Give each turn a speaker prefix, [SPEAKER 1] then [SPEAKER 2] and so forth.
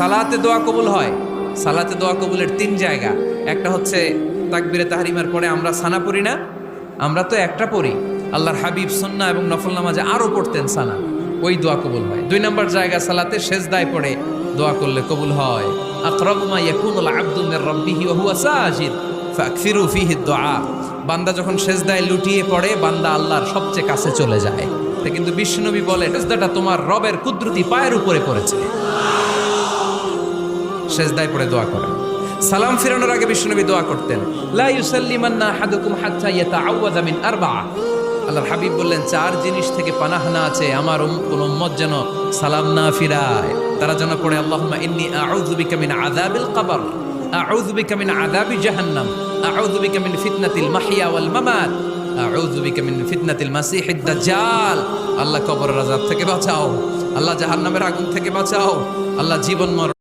[SPEAKER 1] সালাতে দোয়া কবুল হয়। সালাতে দোয়া কবুলের 3 জায়গা। একটা হচ্ছে তাকবীরে তাহরিমার পরে আমরা সানা পড়ি না, আমরা তো একটা পড়ি। আল্লাহর হাবিব সুন্নাহ এবং নফল নামাজে আরো পড়তেন সানা, ওই দোয়া কবুল হয়। 2 নম্বর জায়গা সালাতে সেজদায় পড়ে দোয়া করলে কবুল হয়। আকরাবু মা ইয়াকুনুল আবদু মির রাব্বিহি ওয়া হুয়া সাজিদ ফাকসিরু ফিহি দুআ। বান্দা যখন সেজদায় লুটিয়ে পড়ে, বান্দা আল্লাহর সবচেয়ে কাছে চলে যায়। তা কিন্তু বিশ্বনবী বলে, সেজদাটা তোমার রবের কুদরতি পায়ের উপরে পড়েছে। সেজদায় পড়ে দোয়া করেন। সালাম ফিরানোর আগে বিশ্বনবী দোয়া করতেন, লা ইউসাল্লিমান্না আহাদুকুম হাত্তা ইয়াতাআওয়াযা মিন আরবাআ। আল্লাহর হাবিব বললেন, 4 জিনিস থেকে পানাহানা আছে আমার কোন উম্মত যেন সালাম না ফিরায়। তারা যেন পড়ে, আল্লাহুম্মা ইন্নী আউযু বিকা মিন আযাবিল কবর, আউযু বিকা মিন আযাবি জাহান্নাম, আউযু বিকা মিন ফিতনাতিল মাহইয়া ওয়াল মামাত, আউযু বিকা মিন ফিতনাতিল মাসিহিদ দাজ্জাল। আল্লাহ কবরের আযাব থেকে বাঁচাও, আল্লাহ জাহান্নামের আগুন থেকে বাঁচাও, আল্লাহ জীবন মরণ